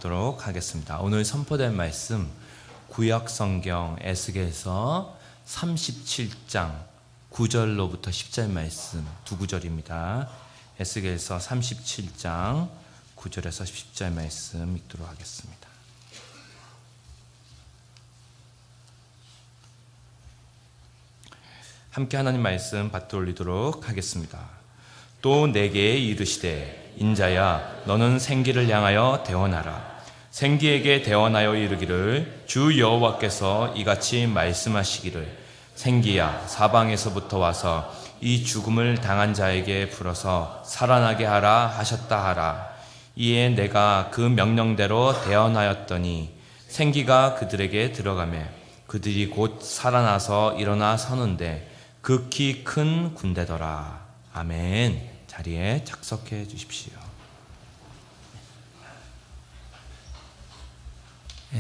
받도록 하겠습니다. 오늘 선포될 말씀 구약성경 에스겔서 37장 9절로부터 10절 말씀 두 구절입니다. 에스겔서 37장 9절에서 10절 말씀 읽도록 하겠습니다. 함께 하나님 말씀 받들어 올리도록 하겠습니다. 또 내게 이르시되 인자야 너는 생기를 향하여 대언하라. 생기에게 대언하여 이르기를 주 여호와께서 이같이 말씀하시기를 생기야 사방에서부터 와서 이 죽음을 당한 자에게 불어서 살아나게 하라 하셨다 하라. 이에 내가 그 명령대로 대언하였더니 생기가 그들에게 들어가매 그들이 곧 살아나서 일어나 서는데 극히 큰 군대더라. 아멘. 자리에 착석해 주십시오.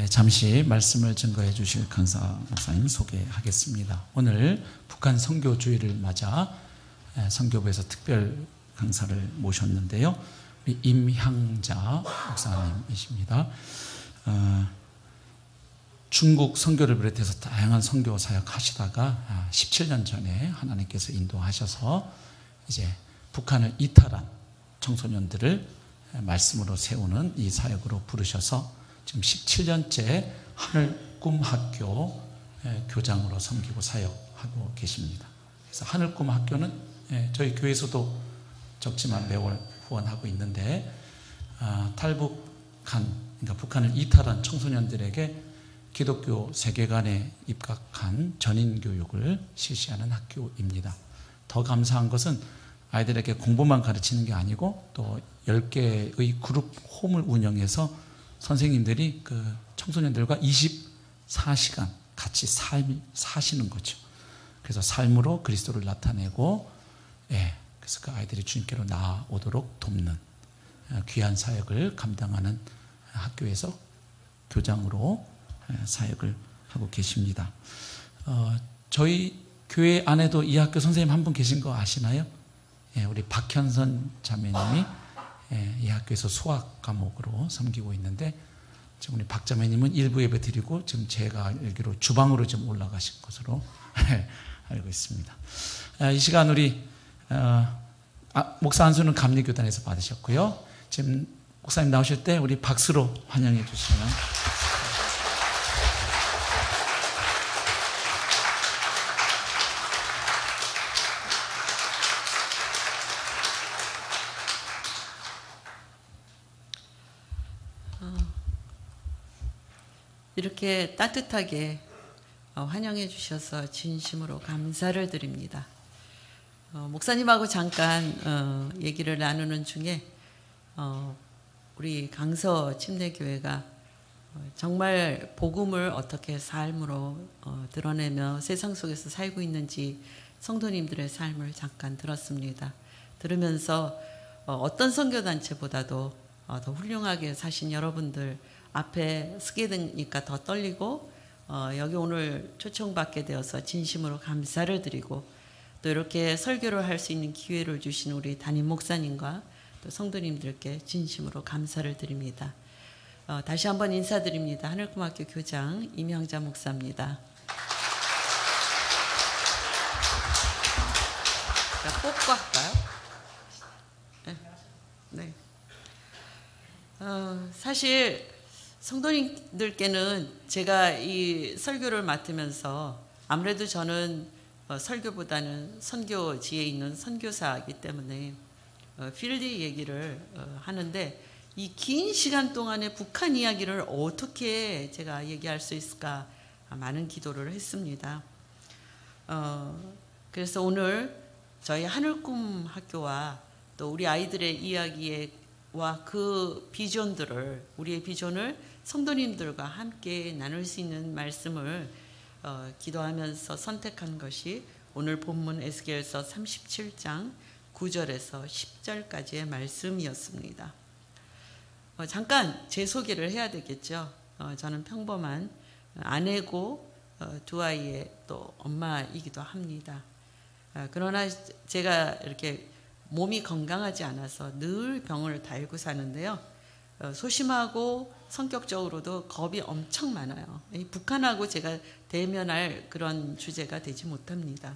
잠시 말씀을 증거해 주실 강사 목사님 소개하겠습니다. 오늘 북한 선교주의를 맞아 선교부에서 특별 강사를 모셨는데요. 우리 임향자 목사님이십니다. 중국 선교를 비롯해서 다양한 선교 사역 하시다가 17년 전에 하나님께서 인도하셔서 이제 북한을 이탈한 청소년들을 말씀으로 세우는 이 사역으로 부르셔서 지금 17년째 하늘꿈학교 교장으로 섬기고 사역하고 계십니다. 그래서 하늘꿈학교는 저희 교회에서도 적지만 매월 후원하고 있는데 탈북한 그러니까 북한을 이탈한 청소년들에게 기독교 세계관에 입각한 전인교육을 실시하는 학교입니다. 더 감사한 것은 아이들에게 공부만 가르치는 게 아니고 또 10개의 그룹 홈을 운영해서 선생님들이 그 청소년들과 24시간 같이 사시는 거죠. 그래서 삶으로 그리스도를 나타내고 그래서 그 아이들이 주님께로 나아오도록 돕는 귀한 사역을 감당하는 학교에서 교장으로 사역을 하고 계십니다. 저희 교회 안에도 이 학교 선생님 한 분 계신 거 아시나요? 우리 박현선 자매님이 이 학교에서 수학 과목으로 섬기고 있는데 지금 우리 박 자매님은 일부 예배 드리고 지금 제가 알기로 주방으로 좀 올라가신 것으로 알고 있습니다. 이 시간 우리 목사 안수는 감리교단에서 받으셨고요. 지금 목사님 나오실 때 우리 박수로 환영해 주시면 이렇게 따뜻하게 환영해 주셔서 진심으로 감사를 드립니다. 목사님하고 잠깐 얘기를 나누는 중에 우리 강서 침례교회가 정말 복음을 어떻게 삶으로 드러내며 세상 속에서 살고 있는지 성도님들의 삶을 잠깐 들었습니다. 들으면서 어떤 선교단체보다도 더 훌륭하게 사신 여러분들 앞에 서게 되니까 더 떨리고 여기 오늘 초청받게 되어서 진심으로 감사를 드리고 또 이렇게 설교를 할 수 있는 기회를 주신 우리 담임 목사님과 또 성도님들께 진심으로 감사를 드립니다. 다시 한번 인사드립니다. 하늘꿈학교 교장 임향자 목사입니다. 뽑고 할까요? 네. 사실 성도님들께는 제가 이 설교를 맡으면서 아무래도 저는 설교보다는 선교지에 있는 선교사이기 때문에 필드 얘기를 하는데 이 긴 시간 동안에 북한 이야기를 어떻게 제가 얘기할 수 있을까 많은 기도를 했습니다. 그래서 오늘 저희 하늘꿈 학교와 또 우리 아이들의 이야기와 그 비전들을 우리의 비전을 성도님들과 함께 나눌 수 있는 말씀을 기도하면서 선택한 것이 오늘 본문 에스겔서 37장 9절에서 10절까지의 말씀이었습니다. 잠깐 제 소개를 해야 되겠죠. 저는 평범한 아내고 두 아이의 또 엄마이기도 합니다. 그러나 제가 이렇게 몸이 건강하지 않아서 늘 병을 달고 사는데요. 소심하고 성격적으로도 겁이 엄청 많아요. 이 북한하고 제가 대면할 그런 주제가 되지 못합니다.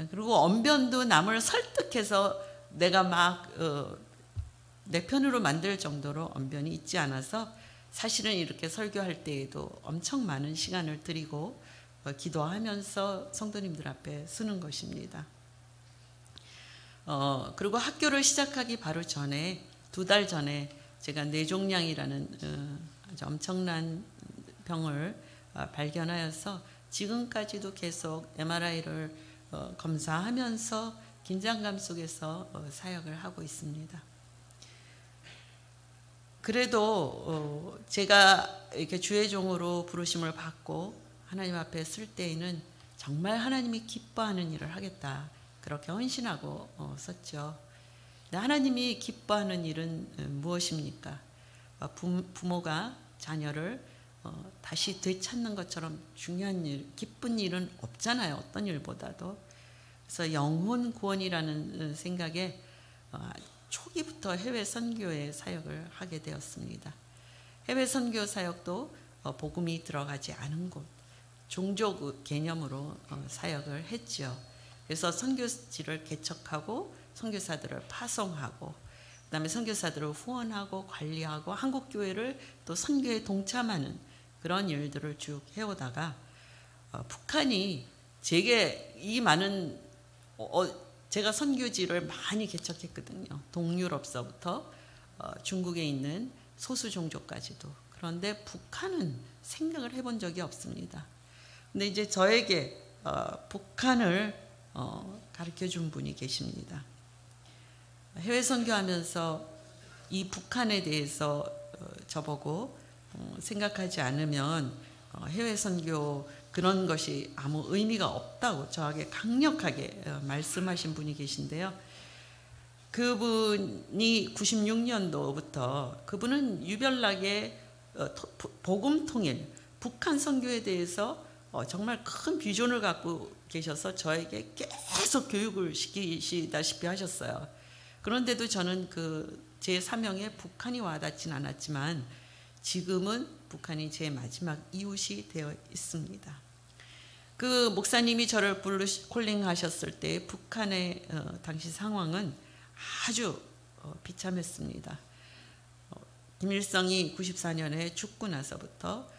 그리고 언변도 남을 설득해서 내가 막 내 편으로 만들 정도로 언변이 있지 않아서 사실은 이렇게 설교할 때에도 엄청 많은 시간을 드리고 기도하면서 성도님들 앞에 서는 것입니다. 그리고 학교를 시작하기 바로 전에 2달 전에 제가 뇌종양이라는 아주 엄청난 병을 발견하여서 지금까지도 계속 MRI를 검사하면서 긴장감 속에서 사역을 하고 있습니다. 그래도 제가 이렇게 주의 종으로 부르심을 받고 하나님 앞에 쓸 때에는 정말 하나님이 기뻐하는 일을 하겠다, 그렇게 헌신하고 썼죠. 하나님이 기뻐하는 일은 무엇입니까? 부모가 자녀를 다시 되찾는 것처럼 중요한 일, 기쁜 일은 없잖아요. 어떤 일보다도. 그래서 영혼 구원이라는 생각에 초기부터 해외 선교의 사역을 하게 되었습니다. 해외 선교 사역도 복음이 들어가지 않은 곳, 종족 개념으로 사역을 했죠. 그래서 선교지를 개척하고 선교사들을 파송하고 그다음에 선교사들을 후원하고 관리하고 한국 교회를 또 선교에 동참하는 그런 일들을 쭉 해오다가 북한이 제게 이 많은 제가 선교지를 많이 개척했거든요. 동유럽서부터 중국에 있는 소수 종족까지도. 그런데 북한은 생각을 해본 적이 없습니다. 근데 이제 저에게 북한을 가르쳐 준 분이 계십니다. 해외 선교하면서 이 북한에 대해서 저보고 생각하지 않으면 해외 선교 그런 것이 아무 의미가 없다고 저에게 강력하게 말씀하신 분이 계신데요. 그분이 96년도부터 그분은 유별나게 복음 통일, 북한 선교에 대해서 정말 큰 비전을 갖고 계셔서 저에게 계속 교육을 시키시다시피 하셨어요. 그런데도 저는 제 사명에 북한이 와닿진 않았지만 지금은 북한이 제 마지막 이웃이 되어 있습니다. 그 목사님이 저를 콜링하셨을 때 북한의 당시 상황은 아주 비참했습니다. 김일성이 94년에 죽고 나서부터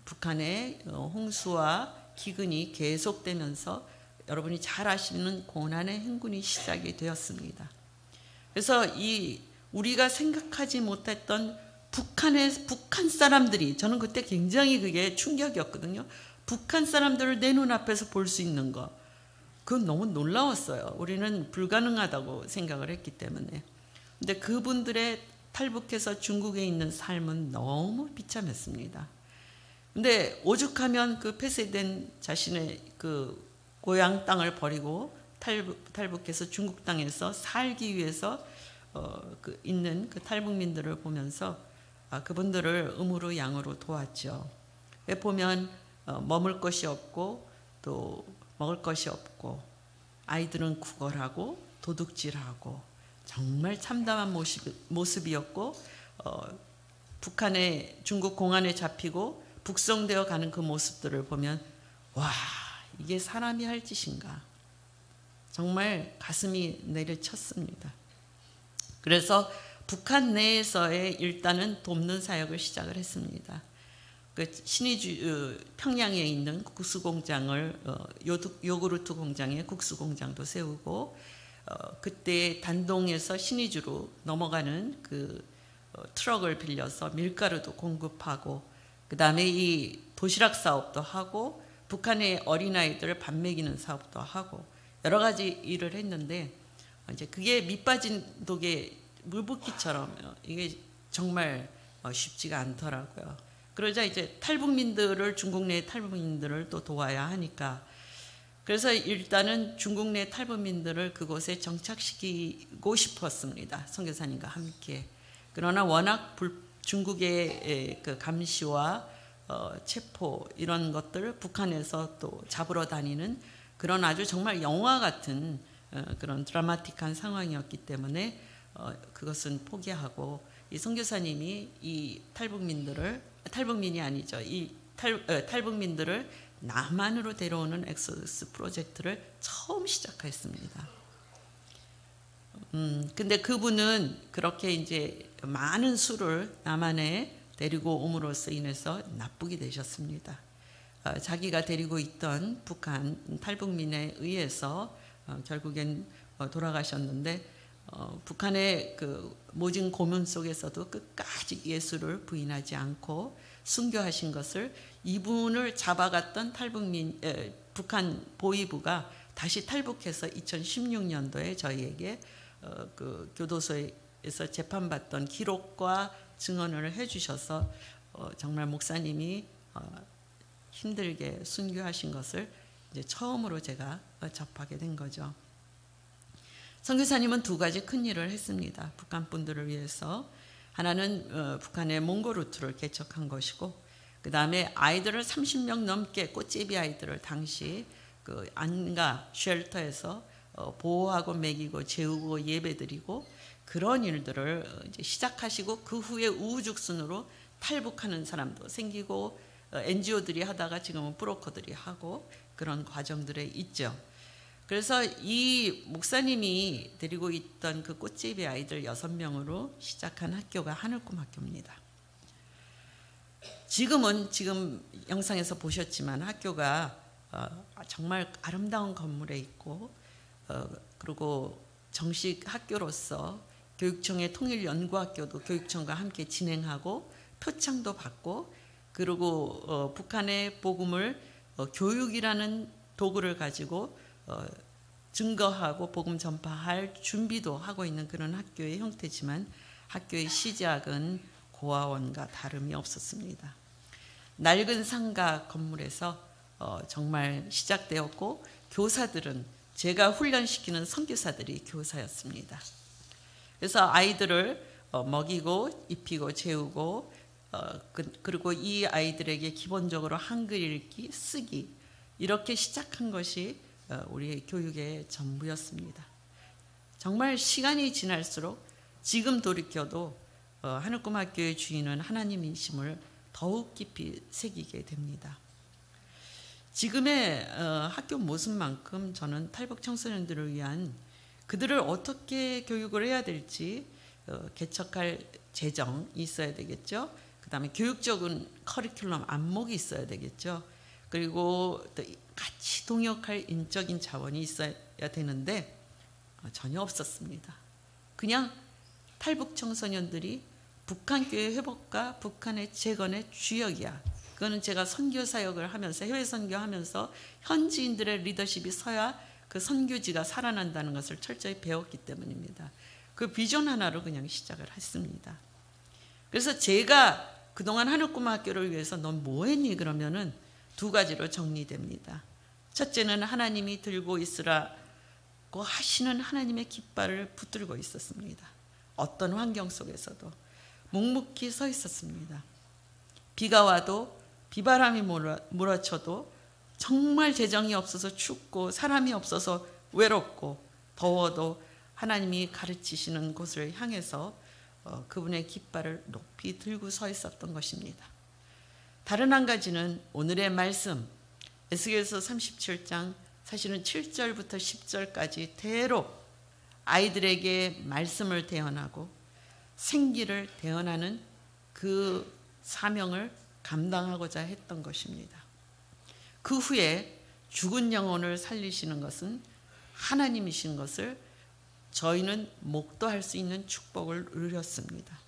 북한의 홍수와 기근이 계속되면서 여러분이 잘 아시는 고난의 행군이 시작이 되었습니다. 그래서 우리가 생각하지 못했던 북한 사람들이, 저는 그때 굉장히 그게 충격이었거든요. 북한 사람들을 내 눈앞에서 볼 수 있는 거, 그건 너무 놀라웠어요. 우리는 불가능하다고 생각을 했기 때문에. 근데 그분들의 탈북해서 중국에 있는 삶은 너무 비참했습니다. 근데 오죽하면 그 폐쇄된 자신의 그 고향 땅을 버리고 탈북해서 중국 땅에서 살기 위해서 있는 그 탈북민들을 보면서 그분들을 음으로 양으로 도왔죠. 왜 보면 머물 것이 없고 또 먹을 것이 없고 아이들은 구걸하고 도둑질하고 정말 참담한 모습이었고 북한의 중국 공안에 잡히고 북송되어 가는 그 모습들을 보면 와, 이게 사람이 할 짓인가, 정말 가슴이 내리쳤습니다. 그래서 북한 내에서의 일단은 돕는 사역을 시작을 했습니다. 그 신의주 평양에 있는 국수공장을 요구르트 공장에 국수공장도 세우고 그때 단동에서 신의주로 넘어가는 그 트럭을 빌려서 밀가루도 공급하고 그 다음에 이 도시락 사업도 하고 북한의 어린아이들 밥 먹이는 사업도 하고 여러 가지 일을 했는데 이제 그게 밑빠진 독에 물붓기처럼 이게 정말 쉽지가 않더라고요. 그러자 이제 탈북민들을, 중국 내 탈북민들을 또 도와야 하니까, 그래서 일단은 중국 내 탈북민들을 그곳에 정착시키고 싶었습니다. 선교사님과 함께. 그러나 워낙 중국의 그 감시와 체포 이런 것들, 북한에서 또 잡으러 다니는 그런 아주 정말 영화 같은 그런 드라마틱한 상황이었기 때문에 그것은 포기하고 이 선교사님이 이 탈북민이 아니죠. 이 탈북민들을 남한으로 데려오는 엑소더스 프로젝트를 처음 시작했습니다. 근데 그분은 그렇게 이제 많은 수를 남한에 데리고 옴으로써 인해서 납북이 되셨습니다. 자기가 데리고 있던 북한 탈북민에 의해서 결국엔 돌아가셨는데, 북한의 그 모진 고문 속에서도 끝까지 예수를 부인하지 않고 순교하신 것을 이분을 잡아갔던 북한 보위부가 다시 탈북해서 2016년도에 저희에게 그 교도소에서 재판받던 기록과 증언을 해주셔서 정말 목사님이 힘들게 순교하신 것을 이제 처음으로 제가 접하게 된 거죠. 선교사님은 두 가지 큰 일을 했습니다. 북한 분들을 위해서. 하나는 북한의 몽고 루트를 개척한 것이고, 그 다음에 아이들을 30명 넘게 꽃제비 아이들을 당시 그 안가 쉘터에서 보호하고 먹이고 재우고 예배드리고 그런 일들을 이제 시작하시고, 그 후에 우후죽순으로 탈북하는 사람도 생기고 NGO들이 하다가 지금은 브로커들이 하고 그런 과정들에 있죠. 그래서 이 목사님이 데리고 있던 그 꽃제비 아이들 6명으로 시작한 학교가 하늘꿈 학교입니다. 지금 영상에서 보셨지만 학교가 정말 아름다운 건물에 있고, 그리고 정식 학교로서 교육청의 통일연구학교도 교육청과 함께 진행하고 표창도 받고, 그리고 북한의 복음을 교육이라는 도구를 가지고 증거하고 복음 전파할 준비도 하고 있는 그런 학교의 형태지만, 학교의 시작은 고아원과 다름이 없었습니다. 낡은 상가 건물에서 정말 시작되었고, 교사들은 제가 훈련시키는 선교사들이 교사였습니다. 그래서 아이들을 먹이고 입히고 재우고, 그리고 이 아이들에게 기본적으로 한글 읽기, 쓰기, 이렇게 시작한 것이 우리의 교육의 전부였습니다. 정말 시간이 지날수록 지금 돌이켜도 하늘꿈 학교의 주인은 하나님이심을 더욱 깊이 새기게 됩니다. 지금의 학교 모습만큼 저는 탈북 청소년들을 위한, 그들을 어떻게 교육을 해야 될지 개척할 재정이 있어야 되겠죠. 그 다음에 교육적인 커리큘럼 안목이 있어야 되겠죠. 그리고 또 같이 동역할 인적인 자원이 있어야 되는데 전혀 없었습니다. 그냥 탈북 청소년들이 북한교회 회복과 북한의 재건의 주역이야. 그거는 제가 선교 사역을 하면서, 해외 선교하면서 현지인들의 리더십이 서야 그 선교지가 살아난다는 것을 철저히 배웠기 때문입니다. 그 비전 하나로 그냥 시작을 했습니다. 그래서 제가 그동안 하늘꿈 학교를 위해서 넌 뭐 했니? 그러면은 두 가지로 정리됩니다. 첫째는 하나님이 들고 있으라고 하시는 하나님의 깃발을 붙들고 있었습니다. 어떤 환경 속에서도 묵묵히 서 있었습니다. 비가 와도 비바람이 몰아쳐도, 정말 재정이 없어서 춥고 사람이 없어서 외롭고 더워도 하나님이 가르치시는 곳을 향해서 그분의 깃발을 높이 들고 서 있었던 것입니다. 다른 한 가지는 오늘의 말씀, 에스겔서 37장 사실은 7절부터 10절까지 대로 아이들에게 말씀을 대언하고 생기를 대언하는 그 사명을 감당하고자 했던 것입니다. 그 후에 죽은 영혼을 살리시는 것은 하나님이신 것을 저희는 목도할 수 있는 축복을 누렸습니다.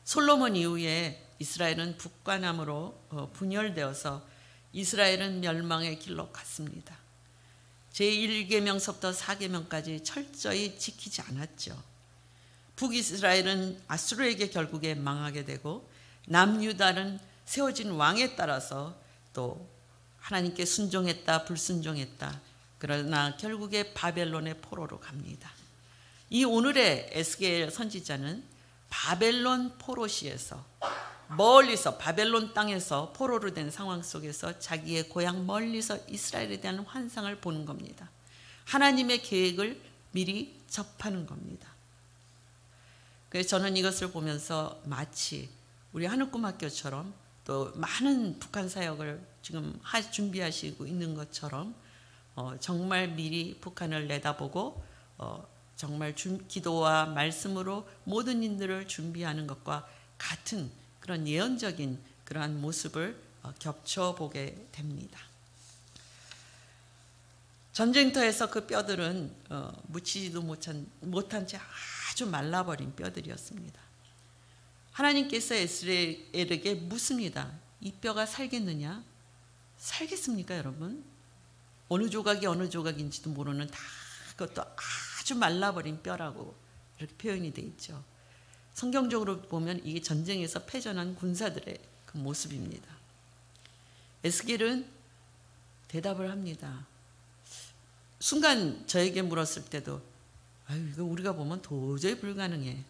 솔로몬 이후에 이스라엘은 북과 남으로 분열되어서 이스라엘은 멸망의 길로 갔습니다. 제1계명서부터 4계명까지 철저히 지키지 않았죠. 북이스라엘은 아수르에게 결국에 망하게 되고, 남유다는 세워진 왕에 따라서 또 하나님께 순종했다 불순종했다. 그러나 결국에 바벨론의 포로로 갑니다. 이 오늘의 에스겔 선지자는 바벨론 포로시에서 멀리서, 바벨론 땅에서 포로로 된 상황 속에서 자기의 고향 멀리서 이스라엘에 대한 환상을 보는 겁니다. 하나님의 계획을 미리 접하는 겁니다. 그래서 저는 이것을 보면서 마치 우리 하늘꿈학교처럼 또 많은 북한 사역을 지금 준비하시고 있는 것처럼 정말 미리 북한을 내다보고 정말 기도와 말씀으로 모든 일들을 준비하는 것과 같은 그런 예언적인 그러한 모습을 겹쳐보게 됩니다. 전쟁터에서 그 뼈들은 묻히지도 못한 채 아주 말라버린 뼈들이었습니다. 하나님께서 에스라엘에게 묻습니다. 이 뼈가 살겠느냐? 살겠습니까, 여러분? 어느 조각이 어느 조각인지도 모르는 다 그것도 아주 말라버린 뼈라고 이렇게 표현이 되어 있죠. 성경적으로 보면 이게 전쟁에서 패전한 군사들의 그 모습입니다. 에스겔은 대답을 합니다. 순간 저에게 물었을 때도 이거 우리가 보면 도저히 불가능해.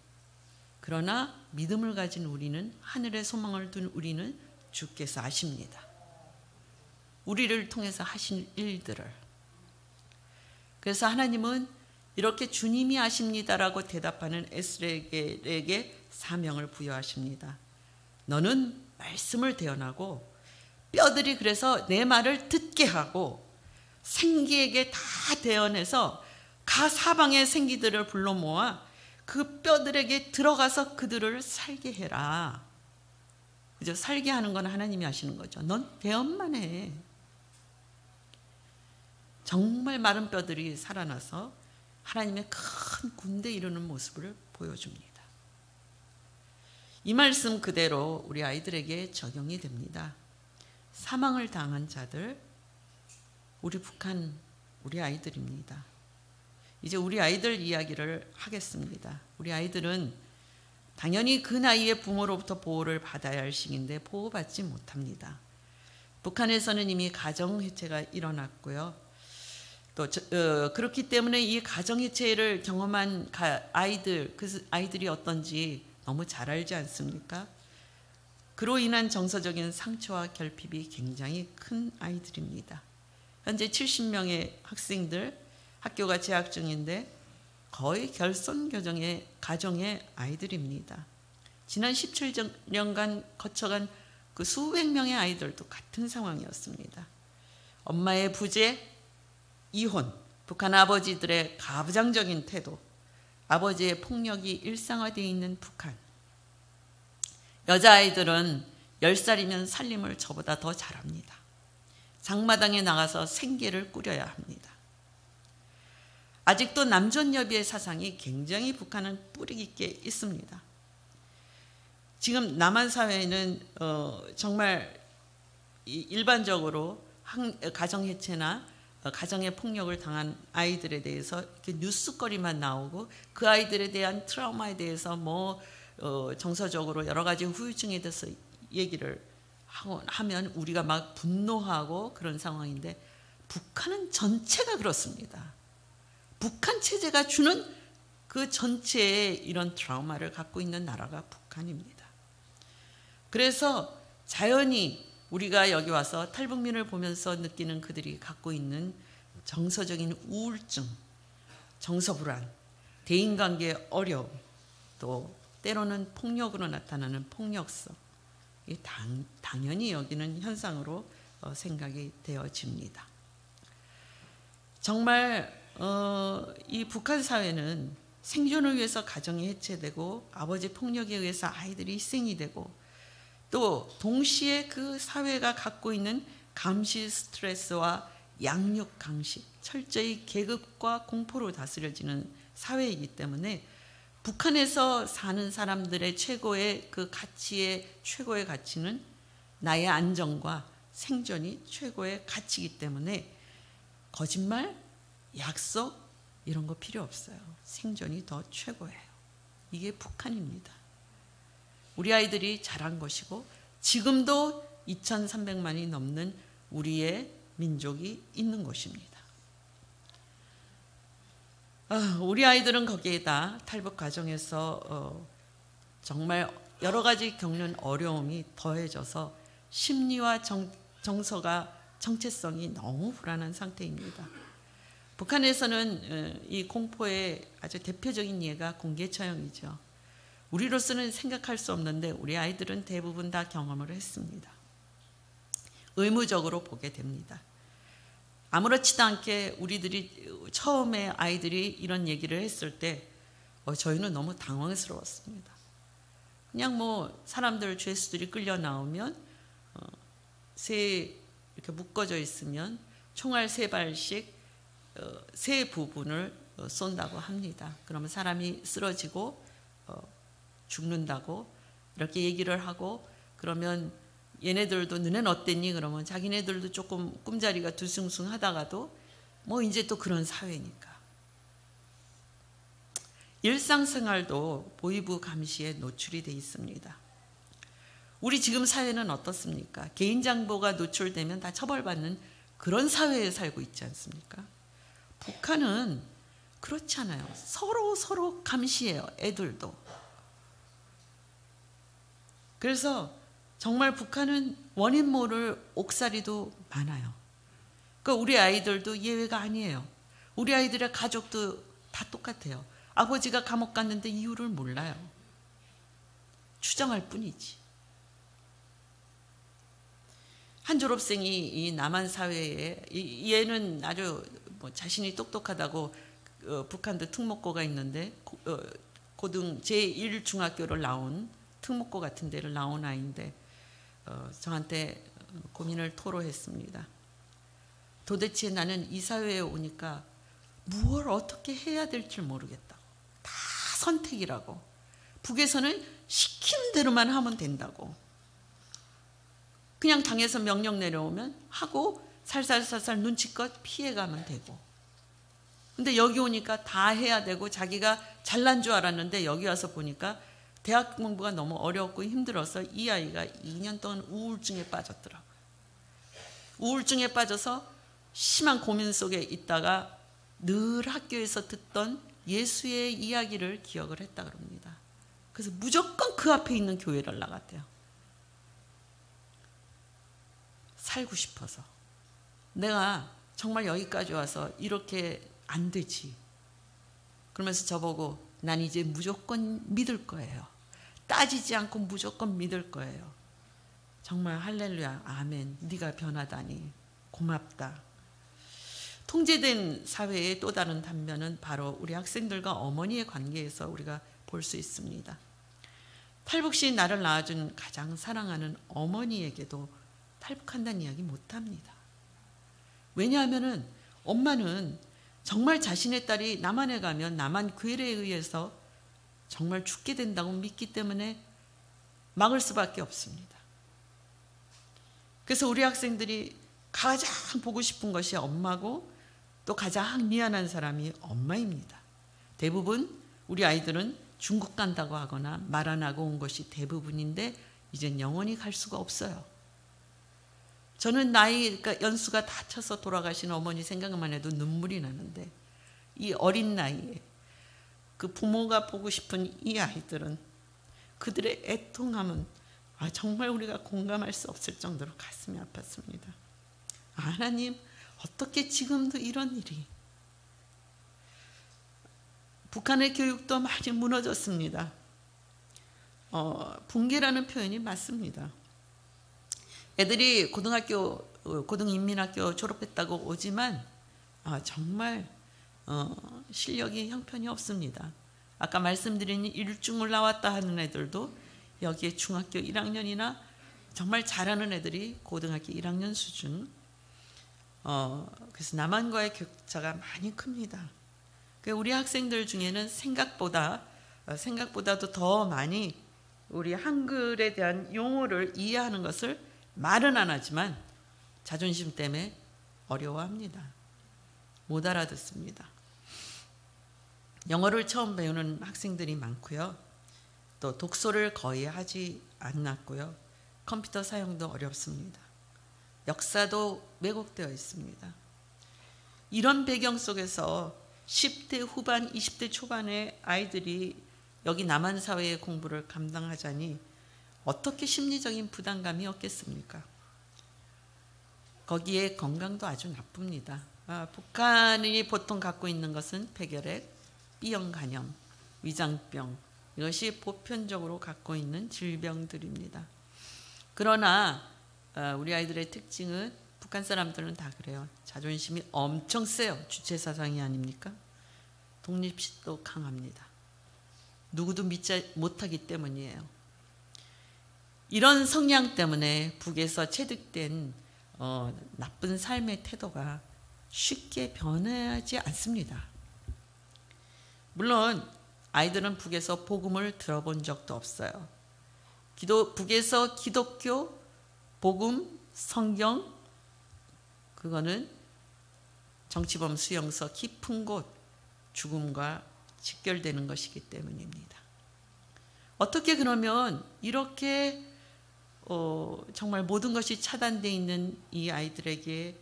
그러나 믿음을 가진 우리는, 하늘에 소망을 둔 우리는 주께서 아십니다. 우리를 통해서 하신 일들을. 그래서 하나님은 이렇게 주님이 아십니다라고 대답하는 에스겔에게 사명을 부여하십니다. 너는 말씀을 대언하고 뼈들이 그래서 내 말을 듣게 하고 생기에게 다 대언해서 가 사방의 생기들을 불러 모아 그 뼈들에게 들어가서 그들을 살게 해라. 그죠? 살게 하는 건 하나님이 하시는 거죠. 넌 대언만 해. 정말 마른 뼈들이 살아나서 하나님의 큰 군대 이루는 모습을 보여줍니다. 이 말씀 그대로 우리 아이들에게 적용이 됩니다. 사망을 당한 자들, 우리 북한, 우리 아이들입니다. 이제 우리 아이들 이야기를 하겠습니다. 우리 아이들은 당연히 그 나이에 부모로부터 보호를 받아야 할 시기인데 보호받지 못합니다. 북한에서는 이미 가정해체가 일어났고요. 또 그렇기 때문에 이 가정해체를 경험한 아이들, 그 아이들이 어떤지 너무 잘 알지 않습니까? 그로 인한 정서적인 상처와 결핍이 굉장히 큰 아이들입니다. 현재 70명의 학생들, 학교가 재학 중인데 거의 결손 가정의 아이들입니다. 지난 17년간 거쳐간 그 수백 명의 아이들도 같은 상황이었습니다. 엄마의 부재, 이혼, 북한 아버지들의 가부장적인 태도, 아버지의 폭력이 일상화되어 있는 북한. 여자아이들은 10살이면 살림을 저보다 더 잘합니다. 장마당에 나가서 생계를 꾸려야 합니다. 아직도 남존여비의 사상이 굉장히 북한은 뿌리 깊게 있습니다. 지금 남한 사회는 정말 일반적으로 가정해체나 가정의 폭력을 당한 아이들에 대해서 이렇게 뉴스거리만 나오고 그 아이들에 대한 트라우마에 대해서 정서적으로 여러 가지 후유증에 대해서 얘기를 하면 우리가 막 분노하고 그런 상황인데 북한은 전체가 그렇습니다. 북한 체제가 주는 그 전체의 이런 트라우마를 갖고 있는 나라가 북한입니다. 그래서 자연히 우리가 여기 와서 탈북민을 보면서 느끼는 그들이 갖고 있는 정서적인 우울증, 정서불안, 대인관계의 어려움, 또 때로는 폭력으로 나타나는 폭력성, 당연히 여기는 현상으로 생각이 되어집니다. 정말 이 북한 사회는 생존을 위해서 가정이 해체되고 아버지 폭력에 의해서 아이들이 희생이 되고 또 동시에 그 사회가 갖고 있는 감시 스트레스와 양육 강식, 철저히 계급과 공포로 다스려지는 사회이기 때문에 북한에서 사는 사람들의 최고의 그 가치의 최고의 가치는 나의 안정과 생존이 최고의 가치이기 때문에 거짓말, 약속 이런 거 필요 없어요. 생존이 더 최고예요. 이게 북한입니다. 우리 아이들이 자란 것이고 지금도 2,300만이 넘는 우리의 민족이 있는 것입니다. 우리 아이들은 거기에다 탈북 과정에서 정말 여러 가지 겪는 어려움이 더해져서 심리와 정서가 정체성이 너무 불안한 상태입니다. 북한에서는 이 공포의 아주 대표적인 예가 공개 처형이죠. 우리로서는 생각할 수 없는데 우리 아이들은 대부분 다 경험을 했습니다. 의무적으로 보게 됩니다. 아무렇지도 않게 우리들이 처음에 아이들이 이런 얘기를 했을 때 저희는 너무 당황스러웠습니다. 그냥 뭐 사람들 죄수들이 끌려 나오면 새 이렇게 묶어져 있으면 총알 3발씩 세 부분을 쏜다고 합니다. 그러면 사람이 쓰러지고 죽는다고 이렇게 얘기를 하고, 그러면 얘네들도 너넨 어땠니? 그러면 자기네들도 조금 꿈자리가 두숭숭하다가도 뭐 이제 또 그런 사회니까. 일상생활도 보위부 감시에 노출이 돼 있습니다. 우리 지금 사회는 어떻습니까? 개인정보가 노출되면 다 처벌받는 그런 사회에 살고 있지 않습니까? 북한은 그렇지 않아요. 서로 감시해요. 애들도. 그래서 정말 북한은 원인 모를 옥살이도 많아요. 그러니까 우리 아이들도 예외가 아니에요. 우리 아이들의 가족도 다 똑같아요. 아버지가 감옥 갔는데 이유를 몰라요. 추정할 뿐이지. 한 졸업생이 이 남한 사회에, 얘는 아주 뭐 자신이 똑똑하다고 북한도 특목고가 있는데 제1 중학교를 나온 특목고 같은 데를 나온 아이인데 저한테 고민을 토로했습니다. 도대체 나는 이 사회에 오니까 무엇을 어떻게 해야 될지 모르겠다고. 다 선택이라고. 북에서는 시키는 대로만 하면 된다고. 그냥 당에서 명령 내려오면 하고 살살살살 눈치껏 피해가면 되고. 근데 여기 오니까 다 해야 되고 자기가 잘난 줄 알았는데 여기 와서 보니까 대학 공부가 너무 어렵고 힘들어서 이 아이가 2년 동안 우울증에 빠졌더라고요. 우울증에 빠져서 심한 고민 속에 있다가 늘 학교에서 듣던 예수의 이야기를 기억을 했다 그럽니다. 그래서 무조건 그 앞에 있는 교회를 나갔대요. 살고 싶어서. 내가 정말 여기까지 와서 이렇게 안 되지. 그러면서 저보고 난 이제 무조건 믿을 거예요. 따지지 않고 무조건 믿을 거예요. 정말 할렐루야, 아멘. 네가 변하다니 고맙다. 통제된 사회의 또 다른 단면은 바로 우리 학생들과 어머니의 관계에서 우리가 볼 수 있습니다. 탈북시 나를 낳아준 가장 사랑하는 어머니에게도 탈북한다는 이야기 못합니다. 왜냐하면 엄마는 정말 자신의 딸이 남한에 가면 남한 괴뢰에 의해서 정말 죽게 된다고 믿기 때문에 막을 수밖에 없습니다. 그래서 우리 학생들이 가장 보고 싶은 것이 엄마고 또 가장 미안한 사람이 엄마입니다. 대부분 우리 아이들은 중국 간다고 하거나 말 안 하고 온 것이 대부분인데 이젠 영원히 갈 수가 없어요. 저는 그러니까 연수가 다쳐서 돌아가신 어머니 생각만 해도 눈물이 나는데 이 어린 나이에 그 부모가 보고 싶은 이 아이들은 그들의 애통함은 정말 우리가 공감할 수 없을 정도로 가슴이 아팠습니다. 하나님, 어떻게 지금도 이런 일이. 북한의 교육도 많이 무너졌습니다. 붕괴라는 표현이 맞습니다. 애들이 고등인민학교 졸업했다고 오지만 정말 실력이 형편이 없습니다. 아까 말씀드린 일중을 나왔다 하는 애들도 여기에 중학교 1학년이나 정말 잘하는 애들이 고등학교 1학년 수준. 그래서 남한과의 격차가 많이 큽니다. 우리 학생들 중에는 생각보다도 더 많이 우리 한글에 대한 용어를 이해하는 것을 말은 안 하지만 자존심 때문에 어려워합니다. 못 알아듣습니다. 영어를 처음 배우는 학생들이 많고요. 또 독서를 거의 하지 않았고요. 컴퓨터 사용도 어렵습니다. 역사도 왜곡되어 있습니다. 이런 배경 속에서 10대 후반, 20대 초반의 아이들이 여기 남한 사회의 공부를 감당하자니 어떻게 심리적인 부담감이 없겠습니까? 거기에 건강도 아주 나쁩니다. 북한이 보통 갖고 있는 것은 폐결핵, B형 간염, 위장병, 이것이 보편적으로 갖고 있는 질병들입니다. 그러나 우리 아이들의 특징은 북한 사람들은 다 그래요. 자존심이 엄청 세요. 주체사상이 아닙니까? 독립심도 강합니다. 누구도 믿지 못하기 때문이에요. 이런 성향 때문에 북에서 체득된 나쁜 삶의 태도가 쉽게 변하지 않습니다. 물론 아이들은 북에서 복음을 들어본 적도 없어요. 북에서 기독교, 복음, 성경, 그거는 정치범 수용소 깊은 곳, 죽음과 직결되는 것이기 때문입니다. 어떻게 그러면 이렇게 정말 모든 것이 차단되어 있는 이 아이들에게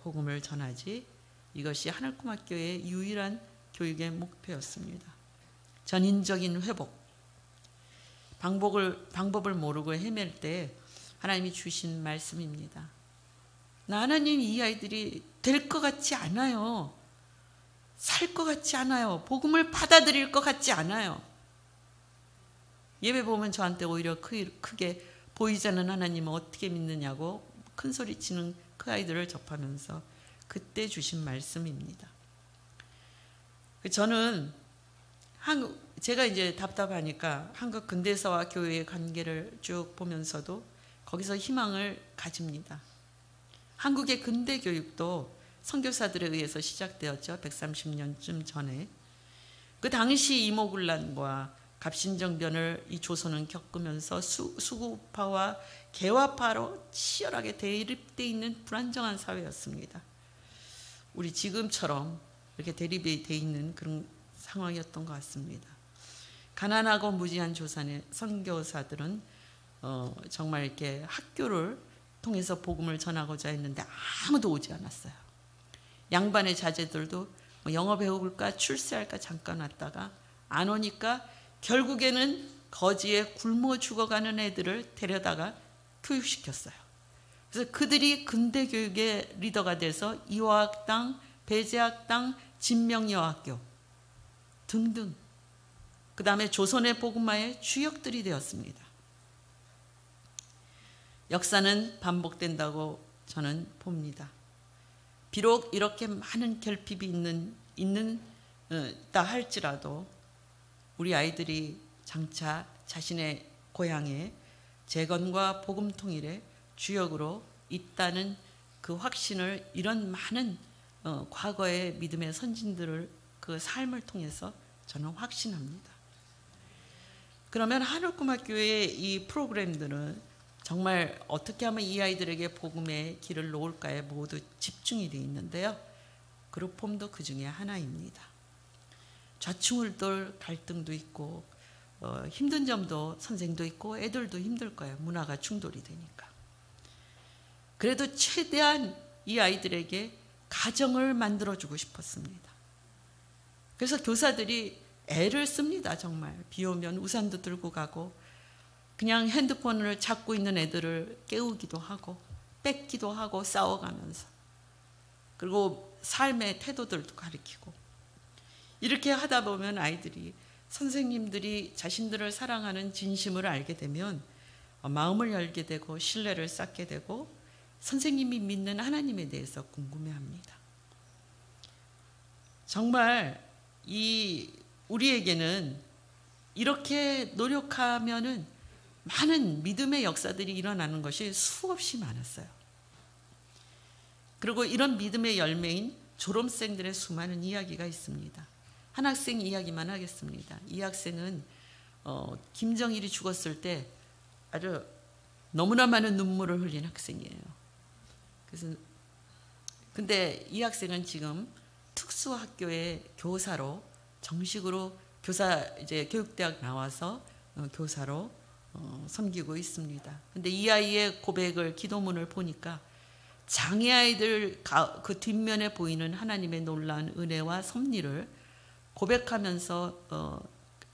복음을 전하지? 이것이 하늘꿈학교의 유일한 교육의 목표였습니다. 전인적인 회복, 방법을 모르고 헤맬 때 하나님이 주신 말씀입니다. 하나님, 이 아이들이 될 것 같지 않아요. 살 것 같지 않아요. 복음을 받아들일 것 같지 않아요. 예배 보면 저한테 오히려 크게 보이지 않는 하나님을 어떻게 믿느냐고 큰 소리치는 그 아이들을 접하면서 그때 주신 말씀입니다. 저는 제가 이제 답답하니까 한국 근대사와 교회의 관계를 쭉 보면서도 거기서 희망을 가집니다. 한국의 근대 교육도 선교사들에 의해서 시작되었죠. 130년쯤 전에. 그 당시 이모군란과 갑신정변을 이 조선은 겪으면서 수구파와 개화파로 치열하게 대립되어 있는 불안정한 사회였습니다. 우리 지금처럼 이렇게 대립이 되어 있는 그런 상황이었던 것 같습니다. 가난하고 무지한 조선의 선교사들은 정말 이렇게 학교를 통해서 복음을 전하고자 했는데 아무도 오지 않았어요. 양반의 자제들도 영어 배울까 출세할까 잠깐 왔다가 안 오니까 결국에는 거지에 굶어 죽어가는 애들을 데려다가 교육시켰어요. 그래서 그들이 근대교육의 리더가 돼서 이화학당, 배제학당, 진명여학교 등등, 그 다음에 조선의 복음화의 주역들이 되었습니다. 역사는 반복된다고 저는 봅니다. 비록 이렇게 많은 결핍이 있다 할지라도 우리 아이들이 장차 자신의 고향에 재건과 복음 통일의 주역으로 있다는 그 확신을 이런 많은 과거의 믿음의 선진들을 그 삶을 통해서 저는 확신합니다. 그러면 하늘꿈학교의 이 프로그램들은 정말 어떻게 하면 이 아이들에게 복음의 길을 놓을까에 모두 집중이 되어 있는데요. 그룹홈도 그 중에 하나입니다. 좌충우돌 갈등도 있고 힘든 점도 선생도 있고 애들도 힘들 거예요. 문화가 충돌이 되니까. 그래도 최대한 이 아이들에게 가정을 만들어주고 싶었습니다. 그래서 교사들이 애를 씁니다. 정말 비 오면 우산도 들고 가고 그냥 핸드폰을 잡고 있는 애들을 깨우기도 하고 뺏기도 하고 싸워가면서, 그리고 삶의 태도들도 가르치고, 이렇게 하다 보면 아이들이 선생님들이 자신들을 사랑하는 진심을 알게 되면 마음을 열게 되고 신뢰를 쌓게 되고 선생님이 믿는 하나님에 대해서 궁금해합니다. 정말 우리에게는 이렇게 노력하면은 많은 믿음의 역사들이 일어나는 것이 수없이 많았어요. 그리고 이런 믿음의 열매인 졸업생들의 수많은 이야기가 있습니다. 한 학생 이야기만 하겠습니다. 이 학생은 김정일이 죽었을 때 아주 너무나 많은 눈물을 흘린 학생이에요. 근데 이 학생은 지금 특수학교의 교사로 정식으로 이제 교육대학 나와서 교사로 섬기고 있습니다. 근데 이 아이의 고백을, 기도문을 보니까 장애아이들 그 뒷면에 보이는 하나님의 놀라운 은혜와 섭리를 고백하면서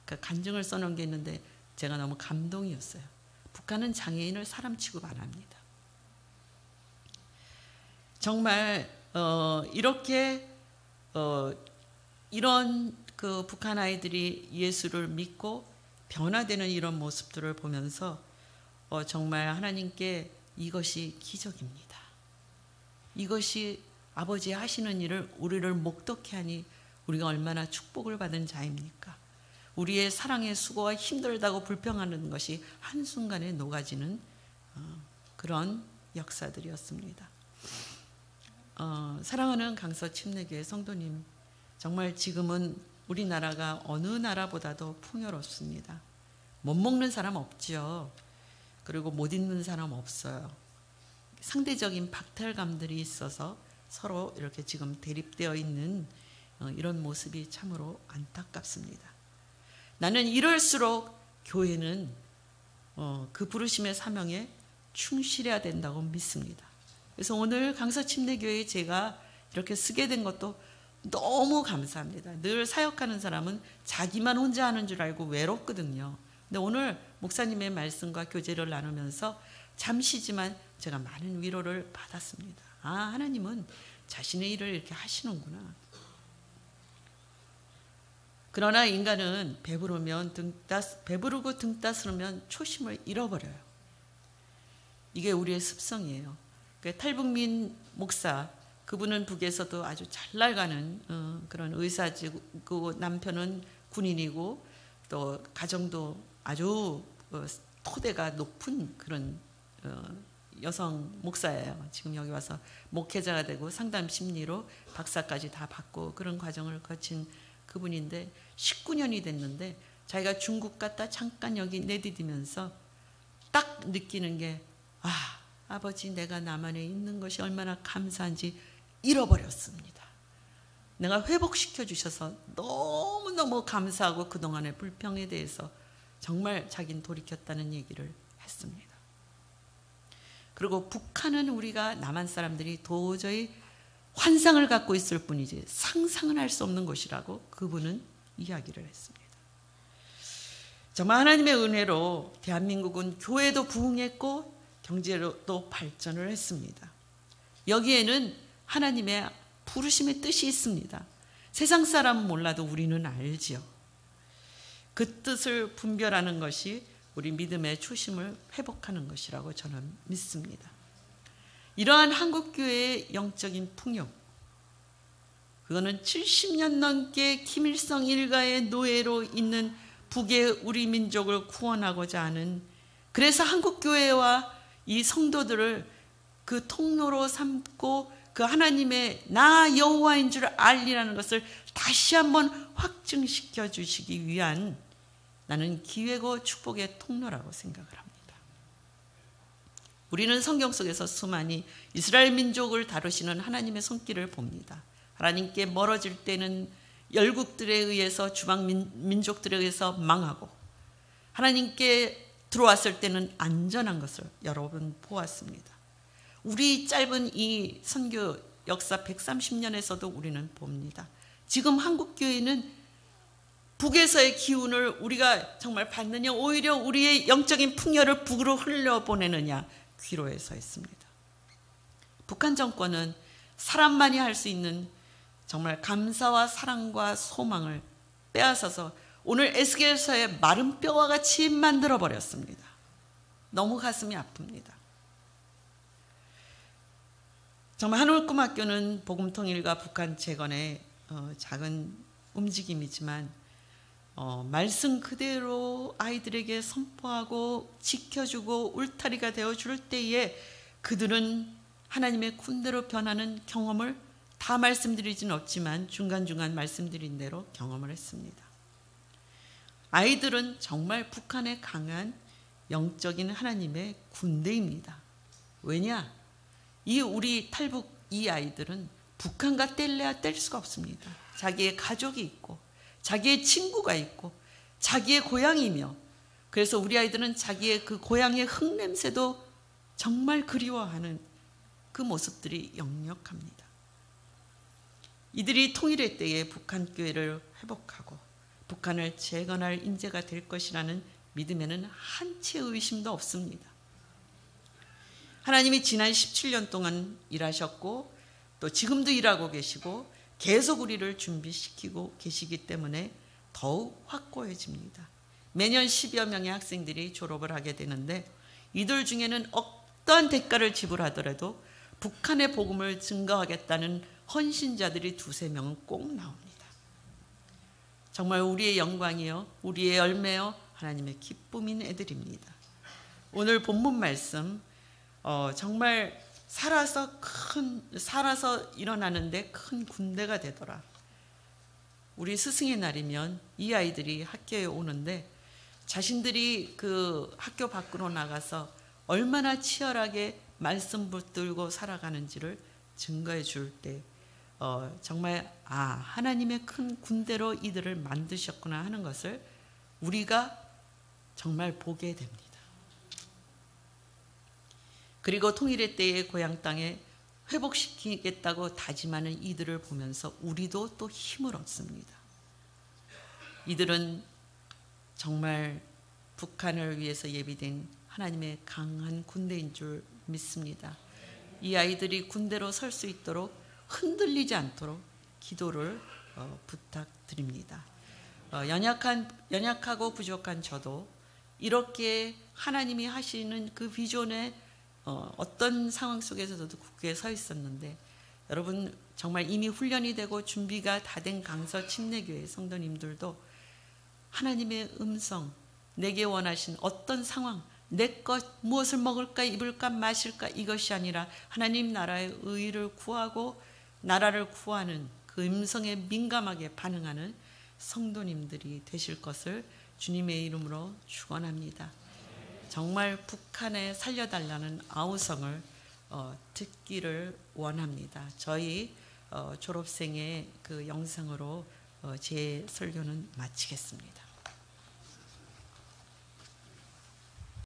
간증을 써놓은 게 있는데 제가 너무 감동이었어요. 북한은 장애인을 사람 취급 안 합니다. 정말 이렇게 이런 그 북한 아이들이 예수를 믿고 변화되는 이런 모습들을 보면서 정말 하나님께 이것이 기적입니다. 이것이 아버지 하시는 일을 우리를 목독케 하니 우리가 얼마나 축복을 받은 자입니까? 우리의 사랑의 수고가 힘들다고 불평하는 것이 한순간에 녹아지는 그런 역사들이었습니다. 사랑하는 강서 침례교회 성도님, 정말 지금은 우리나라가 어느 나라보다도 풍요롭습니다. 못 먹는 사람 없죠. 그리고 못 입는 사람 없어요. 상대적인 박탈감들이 있어서 서로 이렇게 지금 대립되어 있는 이런 모습이 참으로 안타깝습니다. 나는 이럴수록 교회는 그 부르심의 사명에 충실해야 된다고 믿습니다. 그래서 오늘 강서 침례교회에 제가 이렇게 쓰게 된 것도 너무 감사합니다. 늘 사역하는 사람은 자기만 혼자 하는 줄 알고 외롭거든요. 근데 오늘 목사님의 말씀과 교제를 나누면서 잠시지만 제가 많은 위로를 받았습니다. 아, 하나님은 자신의 일을 이렇게 하시는구나. 그러나 인간은 배부르고 등 따스르면 초심을 잃어버려요. 이게 우리의 습성이에요. 탈북민 목사, 그분은 북에서도 아주 잘 나가는 그런 의사지고 남편은 군인이고 또 가정도 아주 토대가 높은 그런 여성 목사예요. 지금 여기 와서 목회자가 되고 상담 심리로 박사까지 다 받고 그런 과정을 거친 그분인데 19년이 됐는데 자기가 중국 갔다 잠깐 여기 내디디면서 딱 느끼는 게 아버지 내가 남한에 있는 것이 얼마나 감사한지 잃어버렸습니다. 내가 회복시켜 주셔서 너무너무 감사하고 그동안의 불평에 대해서 정말 자기는 돌이켰다는 얘기를 했습니다. 그리고 북한은 우리가 남한 사람들이 도저히 환상을 갖고 있을 뿐이지 상상은 할 수 없는 곳이라고 그분은 이야기를 했습니다. 정말 하나님의 은혜로 대한민국은 교회도 부흥했고 경제로도 발전을 했습니다. 여기에는 하나님의 부르심의 뜻이 있습니다. 세상 사람은 몰라도 우리는 알지요. 그 뜻을 분별하는 것이 우리 믿음의 초심을 회복하는 것이라고 저는 믿습니다. 이러한 한국교회의 영적인 풍요, 그거는 70년 넘게 김일성 일가의 노예로 있는 북의 우리 민족을 구원하고자 하는, 그래서 한국교회와 이 성도들을 그 통로로 삼고 그 하나님의 나 여호와인 줄 알리라는 것을 다시 한번 확증시켜 주시기 위한 나는 기회고 축복의 통로라고 생각을 합니다. 우리는 성경 속에서 수많이 이스라엘 민족을 다루시는 하나님의 손길을 봅니다. 하나님께 멀어질 때는 열국들에 의해서 주방 민족들에 의해서 망하고 하나님께 들어왔을 때는 안전한 것을 여러 번 보았습니다. 우리 짧은 이 선교 역사 130년에서도 우리는 봅니다. 지금 한국교회는 북에서의 기운을 우리가 정말 받느냐 오히려 우리의 영적인 풍요를 북으로 흘려보내느냐 귀로에 서 있습니다. 북한 정권은 사람만이 할 수 있는 정말 감사와 사랑과 소망을 빼앗아서 오늘 에스겔서의 마른 뼈와 같이 만들어버렸습니다. 너무 가슴이 아픕니다. 정말 하늘꿈학교는 복음통일과 북한 재건의 작은 움직임이지만 말씀 그대로 아이들에게 선포하고 지켜주고 울타리가 되어줄 때에 그들은 하나님의 군대로 변하는 경험을 다 말씀드리진 없지만 중간중간 말씀드린 대로 경험을 했습니다. 아이들은 정말 북한의 강한 영적인 하나님의 군대입니다. 왜냐? 우리 탈북 이 아이들은 북한과 뗄래야 뗄 수가 없습니다. 자기의 가족이 있고 자기의 친구가 있고 자기의 고향이며, 그래서 우리 아이들은 자기의 그 고향의 흙냄새도 정말 그리워하는 그 모습들이 역력합니다. 이들이 통일의 때에 북한 교회를 회복하고 북한을 재건할 인재가 될 것이라는 믿음에는 한치의 의심도 없습니다. 하나님이 지난 17년 동안 일하셨고 또 지금도 일하고 계시고 계속 우리를 준비시키고 계시기 때문에 더욱 확고해집니다. 매년 10여 명의 학생들이 졸업을 하게 되는데 이들 중에는 어떠한 대가를 지불하더라도 북한의 복음을 증거하겠다는 헌신자들이 두세 명은 꼭 나옵니다. 정말 우리의 영광이요, 우리의 열매요, 하나님의 기쁨인 애들입니다. 오늘 본문 말씀 정말 살아서 일어나는데 큰 군대가 되더라. 우리 스승의 날이면 이 아이들이 학교에 오는데 자신들이 그 학교 밖으로 나가서 얼마나 치열하게 말씀 붙들고 살아가는지를 증거해 줄 때 정말 하나님의 큰 군대로 이들을 만드셨구나 하는 것을 우리가 정말 보게 됩니다. 그리고 통일의 때에 고향 땅에 회복시키겠다고 다짐하는 이들을 보면서 우리도 또 힘을 얻습니다. 이들은 정말 북한을 위해서 예비된 하나님의 강한 군대인 줄 믿습니다. 이 아이들이 군대로 설 수 있도록 흔들리지 않도록 기도를 부탁드립니다. 연약하고 부족한 저도 이렇게 하나님이 하시는 그 비전에 어떤 상황 속에서도 굳게 서 있었는데 여러분 정말 이미 훈련이 되고 준비가 다 된 강서 침례교회 성도님들도 하나님의 음성, 내게 원하신 어떤 상황, 내 것 무엇을 먹을까 입을까 마실까 이것이 아니라 하나님 나라의 의를 구하고 나라를 구하는 그 음성에 민감하게 반응하는 성도님들이 되실 것을 주님의 이름으로 축원합니다. 정말 북한에 살려달라는 아우성을 듣기를 원합니다. 저희 졸업생의 그 영상으로 제 설교는 마치겠습니다.